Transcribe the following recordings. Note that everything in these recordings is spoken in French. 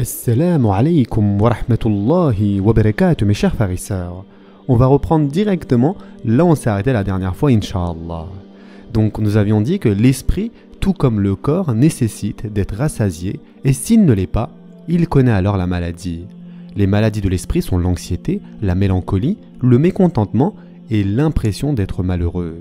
Assalamu alaikum wa rahmatullahi wa barakatuh, mes chers frères et sœurs. On va reprendre directement là où on s'est arrêté la dernière fois, Inch'Allah. Donc nous avions dit que l'esprit, tout comme le corps, nécessite d'être rassasié, et s'il ne l'est pas, il connaît alors la maladie. Les maladies de l'esprit sont l'anxiété, la mélancolie, le mécontentement et l'impression d'être malheureux.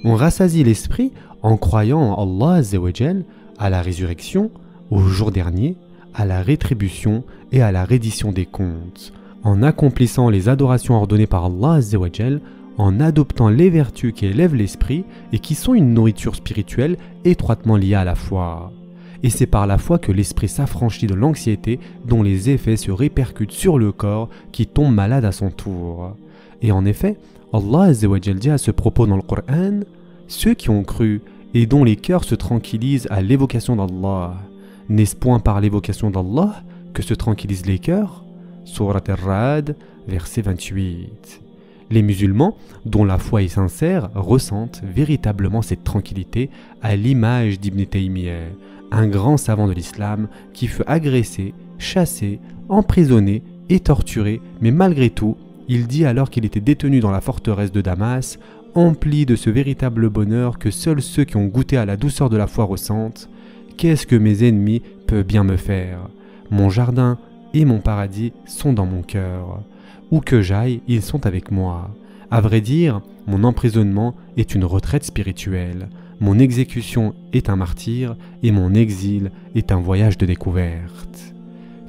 On rassasie l'esprit en croyant en Allah Azza wa Jal, à la résurrection, au jour dernier, à la rétribution et à la reddition des comptes, en accomplissant les adorations ordonnées par Allah Azza wa Jal, en adoptant les vertus qui élèvent l'esprit et qui sont une nourriture spirituelle étroitement liée à la foi. Et c'est par la foi que l'esprit s'affranchit de l'anxiété dont les effets se répercutent sur le corps qui tombe malade à son tour. Et en effet, Allah Azza wa Jal dit à ce propos dans le Coran, « Ceux qui ont cru et dont les cœurs se tranquillisent à l'évocation d'Allah, n'est-ce point par l'évocation d'Allah que se tranquillisent les cœurs ?» Surat Ar-Ra'd, verset 28. Les musulmans, dont la foi est sincère, ressentent véritablement cette tranquillité à l'image d'Ibn Taymiyyah, un grand savant de l'islam qui fut agressé, chassé, emprisonné et torturé, mais malgré tout, il dit alors qu'il était détenu dans la forteresse de Damas, empli de ce véritable bonheur que seuls ceux qui ont goûté à la douceur de la foi ressentent. Qu'est-ce que mes ennemis peuvent bien me faire? Mon jardin et mon paradis sont dans mon cœur. Où que j'aille, ils sont avec moi. À vrai dire, mon emprisonnement est une retraite spirituelle. Mon exécution est un martyre et mon exil est un voyage de découverte.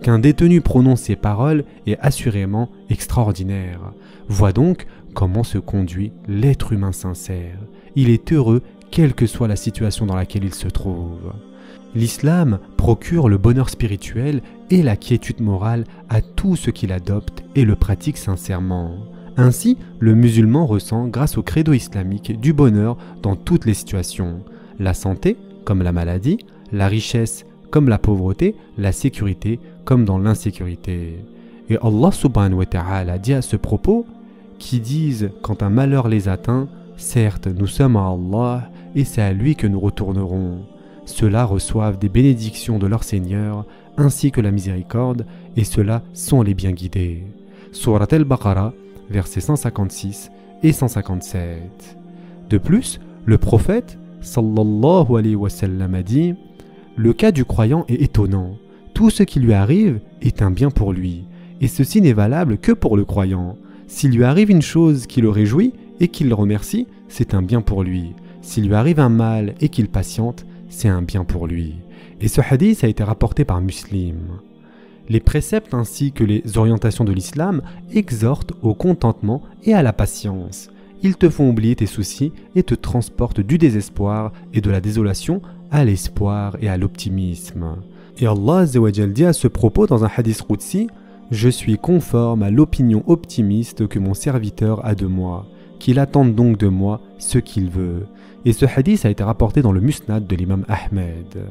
Qu'un détenu prononce ces paroles est assurément extraordinaire. Vois donc comment se conduit l'être humain sincère. Il est heureux quelle que soit la situation dans laquelle il se trouve. L'islam procure le bonheur spirituel et la quiétude morale à tout ce qu'il adopte et le pratique sincèrement. Ainsi, le musulman ressent, grâce au credo islamique, du bonheur dans toutes les situations. La santé, comme la maladie, la richesse, comme la pauvreté, la sécurité, comme dans l'insécurité. Et Allah subhanahu wa ta'ala dit à ce propos, qui disent quand un malheur les atteint, certes nous sommes à Allah et c'est à lui que nous retournerons. Ceux-là reçoivent des bénédictions de leur Seigneur ainsi que la miséricorde et ceux-là sont les bien guidés. Surat al-Baqarah, versets 156 et 157. De plus, le prophète sallallahu alayhi wa sallam a dit « Le cas du croyant est étonnant. Tout ce qui lui arrive est un bien pour lui, et ceci n'est valable que pour le croyant. S'il lui arrive une chose qui le réjouit et qu'il le remercie, c'est un bien pour lui. S'il lui arrive un mal et qu'il patiente, c'est un bien pour lui. » Et ce hadith a été rapporté par Muslim. Les préceptes ainsi que les orientations de l'islam exhortent au contentement et à la patience. Ils te font oublier tes soucis et te transportent du désespoir et de la désolation à l'espoir et à l'optimisme. Et Allah Azza wa Jal dit à ce propos dans un hadith Qudsi, « Je suis conforme à l'opinion optimiste que mon serviteur a de moi, qu'il attende donc de moi ce qu'il veut. » Et ce hadith a été rapporté dans le Musnad de l'imam Ahmed.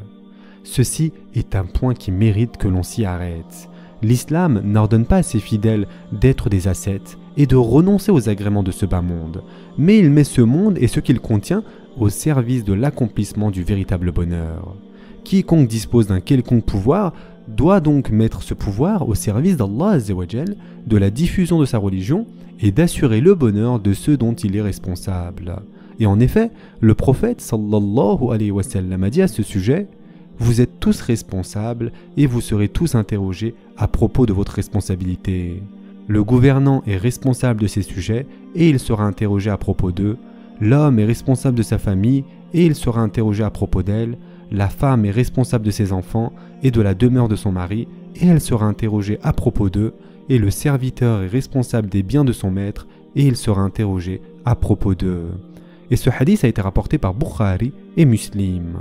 Ceci est un point qui mérite que l'on s'y arrête. L'islam n'ordonne pas à ses fidèles d'être des ascètes et de renoncer aux agréments de ce bas monde, mais il met ce monde et ce qu'il contient au service de l'accomplissement du véritable bonheur. Quiconque dispose d'un quelconque pouvoir doit donc mettre ce pouvoir au service d'Allah Azza wa Jal, de la diffusion de sa religion et d'assurer le bonheur de ceux dont il est responsable. Et en effet, le prophète sallallahu alayhi wa sallam a dit à ce sujet « Vous êtes tous responsables et vous serez tous interrogés à propos de votre responsabilité. Le gouvernant est responsable de ses sujets et il sera interrogé à propos d'eux. L'homme est responsable de sa famille et il sera interrogé à propos d'elle. La femme est responsable de ses enfants et de la demeure de son mari et elle sera interrogée à propos d'eux. Et le serviteur est responsable des biens de son maître et il sera interrogé à propos d'eux. » Et ce hadith a été rapporté par Bukhari et Muslim.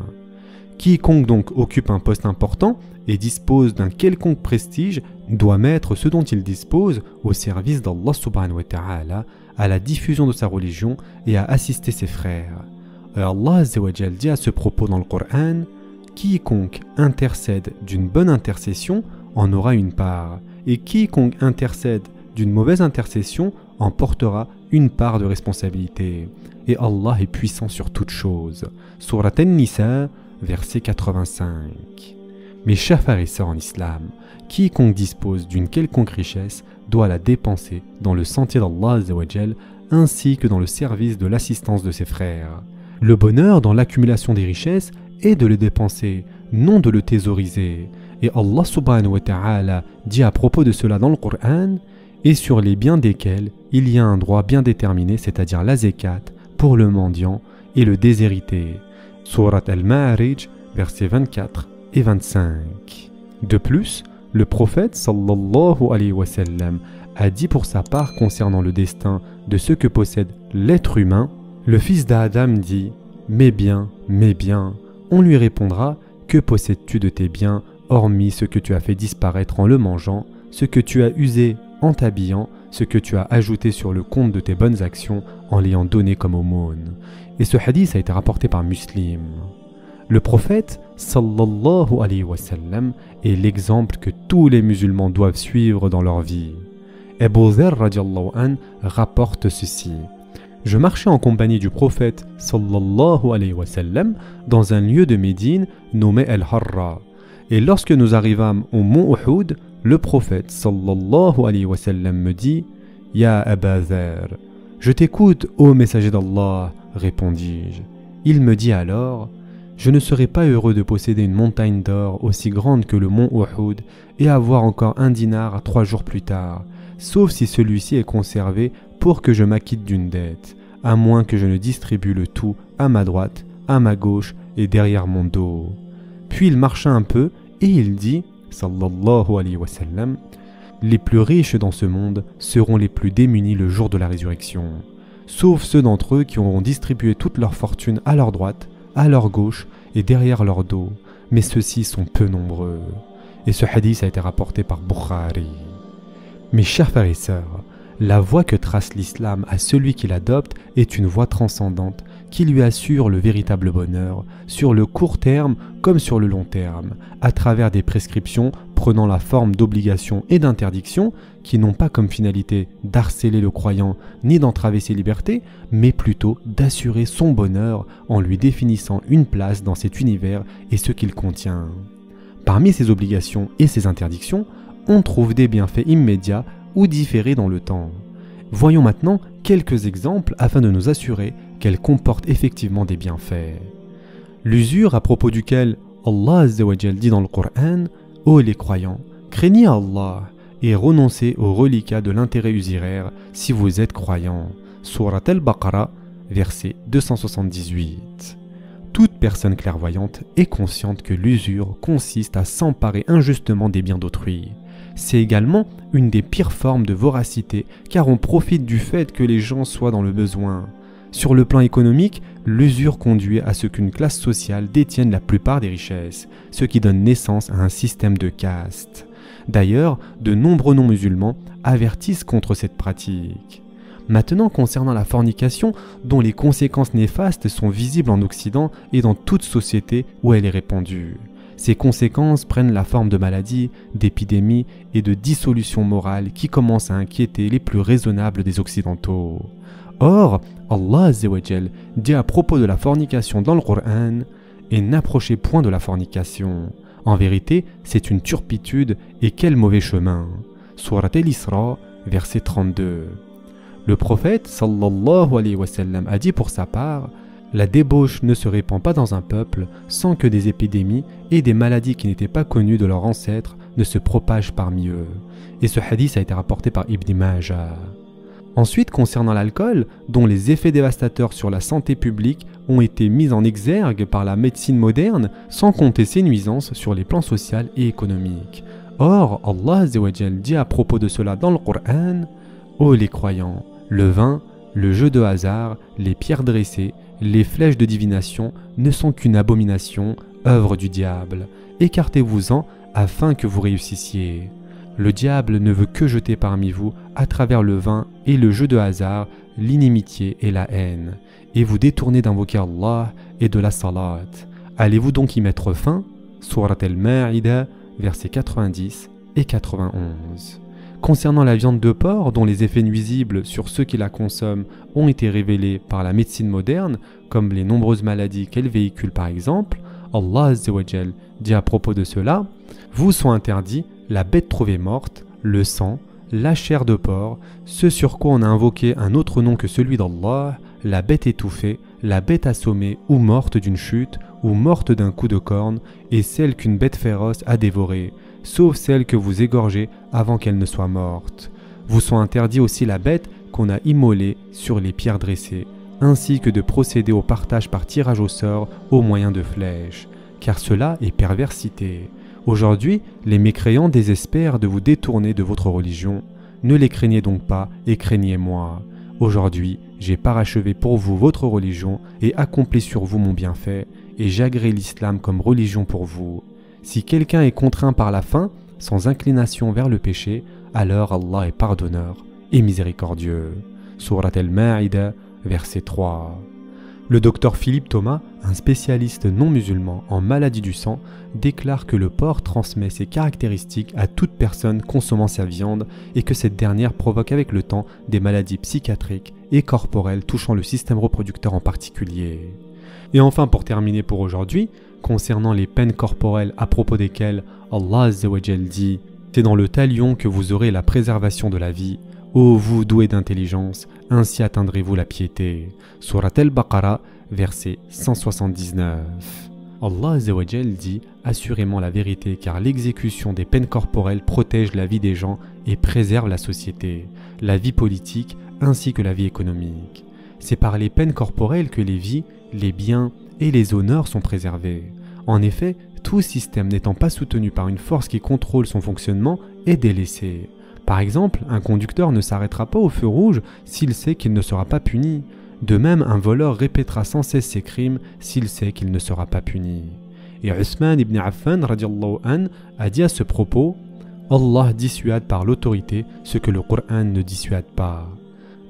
Quiconque donc occupe un poste important et dispose d'un quelconque prestige doit mettre ce dont il dispose au service d'Allah subhanahu wa ta'ala, à la diffusion de sa religion et à assister ses frères. Et Allah Azza wa Jal dit à ce propos dans le Coran, « Quiconque intercède d'une bonne intercession en aura une part, et quiconque intercède d'une mauvaise intercession en portera une part de responsabilité. Et Allah est puissant sur toutes choses. » Surat An-Nisa, verset 85. Mes chers frères et sœurs en islam, quiconque dispose d'une quelconque richesse doit la dépenser dans le sentier d'Allah Azza wa Jal, ainsi que dans le service de l'assistance de ses frères. Le bonheur dans l'accumulation des richesses est de le dépenser, non de le thésauriser. Et Allah subhanahu wa ta'ala dit à propos de cela dans le Coran, et sur les biens desquels il y a un droit bien déterminé, c'est-à-dire la zakat, pour le mendiant et le déshérité. Surat Al-Ma'arij, versets 24 et 25. De plus, le prophète sallallahu alayhi wa sallam a dit pour sa part concernant le destin de ce que possède l'être humain, le fils d'Adam dit « Mes biens, on lui répondra « Que possèdes-tu de tes biens, hormis ce que tu as fait disparaître en le mangeant, ce que tu as usé en t'habillant, ce que tu as ajouté sur le compte de tes bonnes actions en l'ayant donné comme aumône. » Et ce hadith a été rapporté par Muslim. Le prophète sallallahu alayhi wa sallam est l'exemple que tous les musulmans doivent suivre dans leur vie. Abu Dharr radiallahu an rapporte ceci. Je marchais en compagnie du prophète sallallahu alayhi wa sallam dans un lieu de Médine nommé El-Harra. Et lorsque nous arrivâmes au mont Uhud, le prophète sallallahu alayhi wa sallam me dit « Ya Aba Dharr, je t'écoute, ô messager d'Allah, répondis-je. Il me dit alors « Je ne serais pas heureux de posséder une montagne d'or aussi grande que le mont Uhud et avoir encore un dinar 3 jours plus tard, sauf si celui-ci est conservé pour que je m'acquitte d'une dette, à moins que je ne distribue le tout à ma droite, à ma gauche et derrière mon dos. » Puis il marcha un peu et il dit, sallallahu alayhi wa sallam, « Les plus riches dans ce monde seront les plus démunis le jour de la résurrection, sauf ceux d'entre eux qui auront distribué toute leur fortune à leur droite, à leur gauche et derrière leur dos, mais ceux-ci sont peu nombreux. » Et ce hadith a été rapporté par Bukhari. Mes chers frères et sœurs, la voie que trace l'islam à celui qui l'adopte est une voie transcendante qui lui assure le véritable bonheur sur le court terme comme sur le long terme, à travers des prescriptions prenant la forme d'obligations et d'interdictions qui n'ont pas comme finalité d'harceler le croyant ni d'entraver ses libertés, mais plutôt d'assurer son bonheur en lui définissant une place dans cet univers et ce qu'il contient. Parmi ces obligations et ces interdictions, on trouve des bienfaits immédiats ou différés dans le temps. Voyons maintenant quelques exemples afin de nous assurer qu'elle comporte effectivement des bienfaits. L'usure à propos duquel Allah Azza wa Jal dit dans le Coran « Ô les croyants, craignez Allah et renoncez aux reliquats de l'intérêt usuraire si vous êtes croyants. » Surat Al-Baqarah, verset 278. Toute personne clairvoyante est consciente que l'usure consiste à s'emparer injustement des biens d'autrui. C'est également une des pires formes de voracité car on profite du fait que les gens soient dans le besoin. Sur le plan économique, l'usure conduit à ce qu'une classe sociale détienne la plupart des richesses, ce qui donne naissance à un système de caste. D'ailleurs, de nombreux non-musulmans avertissent contre cette pratique. Maintenant, concernant la fornication, dont les conséquences néfastes sont visibles en Occident et dans toute société où elle est répandue. Ces conséquences prennent la forme de maladies, d'épidémies et de dissolution morale qui commencent à inquiéter les plus raisonnables des Occidentaux. Or, Allah Azza wa Jal dit à propos de la fornication dans le Coran « Et n'approchez point de la fornication. En vérité, c'est une turpitude et quel mauvais chemin. » Surat Al-Isra, verset 32. Le prophète sallallahu alayhi wa sallam a dit pour sa part « La débauche ne se répand pas dans un peuple sans que des épidémies et des maladies qui n'étaient pas connues de leurs ancêtres ne se propagent parmi eux. » Et ce hadith a été rapporté par Ibn Majah. Ensuite, concernant l'alcool, dont les effets dévastateurs sur la santé publique ont été mis en exergue par la médecine moderne, sans compter ses nuisances sur les plans social et économiques. Or, Allah Azza wa Jal dit à propos de cela dans le Coran « Ô les croyants, le vin, le jeu de hasard, les pierres dressées, les flèches de divination ne sont qu'une abomination, œuvre du diable. Écartez-vous-en afin que vous réussissiez. Le diable ne veut que jeter parmi vous, à travers le vin et le jeu de hasard, l'inimitié et la haine, et vous détournez d'invoquer Allah et de la salat. Allez-vous donc y mettre fin » Surat Al-Ma'ida, versets 90 et 91. Concernant la viande de porc, dont les effets nuisibles sur ceux qui la consomment ont été révélés par la médecine moderne, comme les nombreuses maladies qu'elle véhicule par exemple, Allah Azza wa Jal dit à propos de cela Vous sont interdits la bête trouvée morte, le sang, la chair de porc, ce sur quoi on a invoqué un autre nom que celui d'Allah, la bête étouffée, la bête assommée ou morte d'une chute ou morte d'un coup de corne et celle qu'une bête féroce a dévorée, sauf celle que vous égorgez avant qu'elle ne soit morte. Vous sont interdits aussi la bête qu'on a immolée sur les pierres dressées, ainsi que de procéder au partage par tirage au sort au moyen de flèches, car cela est perversité. Aujourd'hui, les mécréants désespèrent de vous détourner de votre religion. Ne les craignez donc pas et craignez-moi. Aujourd'hui, j'ai parachevé pour vous votre religion et accompli sur vous mon bienfait, et j'agrée l'islam comme religion pour vous. Si quelqu'un est contraint par la faim, sans inclination vers le péché, alors Allah est pardonneur et miséricordieux. Surat al-Ma'ida, verset 3. Le docteur Philippe Thomas, un spécialiste non musulman en maladies du sang, déclare que le porc transmet ses caractéristiques à toute personne consommant sa viande et que cette dernière provoque avec le temps des maladies psychiatriques et corporelles touchant le système reproducteur en particulier. Et enfin, pour terminer pour aujourd'hui, concernant les peines corporelles à propos desquelles Allah Azza wa Jal dit « C'est dans le talion que vous aurez la préservation de la vie. Ô vous doués d'intelligence, ainsi atteindrez-vous la piété. » Surat al-Baqarah, verset 179. Allah Azza wa Jal dit assurément la vérité car l'exécution des peines corporelles protège la vie des gens et préserve la société, la vie politique ainsi que la vie économique. C'est par les peines corporelles que les vies, les biens et les honneurs sont préservés. En effet, tout système n'étant pas soutenu par une force qui contrôle son fonctionnement est délaissé. Par exemple, un conducteur ne s'arrêtera pas au feu rouge s'il sait qu'il ne sera pas puni. De même, un voleur répétera sans cesse ses crimes s'il sait qu'il ne sera pas puni. Et Uthman ibn Affan radiallahu an a dit à ce propos « Allah dissuade par l'autorité ce que le Coran ne dissuade pas. »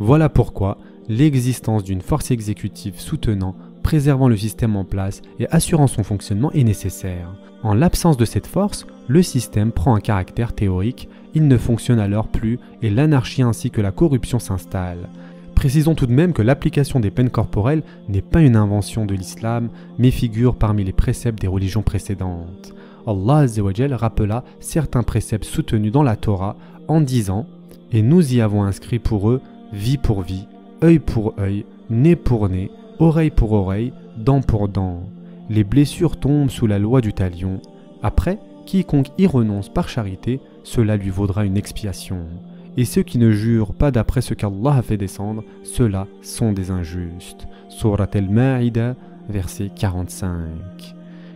Voilà pourquoi l'existence d'une force exécutive soutenant, préservant le système en place et assurant son fonctionnement est nécessaire. En l'absence de cette force, le système prend un caractère théorique, il ne fonctionne alors plus et l'anarchie ainsi que la corruption s'installe. Précisons tout de même que l'application des peines corporelles n'est pas une invention de l'islam, mais figure parmi les préceptes des religions précédentes. Allah Azza wa Jal rappela certains préceptes soutenus dans la Torah en disant « Et nous y avons inscrit pour eux vie pour vie, œil pour œil, nez pour nez, oreille pour oreille, dent pour dent. Les blessures tombent sous la loi du talion. Après, quiconque y renonce par charité, cela lui vaudra une expiation. Et ceux qui ne jurent pas d'après ce qu'Allah a fait descendre, ceux-là sont des injustes. » Surat al-Ma'ida, verset 45.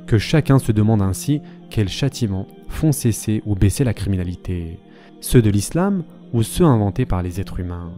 Que chacun se demande ainsi quels châtiments font cesser ou baisser la criminalité. Ceux de l'islam ou ceux inventés par les êtres humains.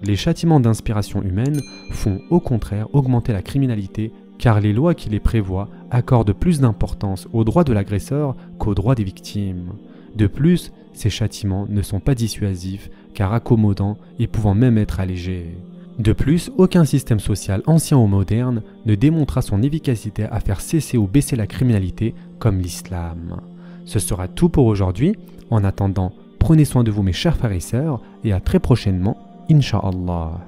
Les châtiments d'inspiration humaine font au contraire augmenter la criminalité car les lois qui les prévoient accordent plus d'importance aux droits de l'agresseur qu'aux droits des victimes. De plus, ces châtiments ne sont pas dissuasifs car accommodants et pouvant même être allégés. De plus, aucun système social ancien ou moderne ne démontra son efficacité à faire cesser ou baisser la criminalité comme l'islam. Ce sera tout pour aujourd'hui. En attendant, prenez soin de vous mes chers frères et sœurs et à très prochainement, Inch'Allah.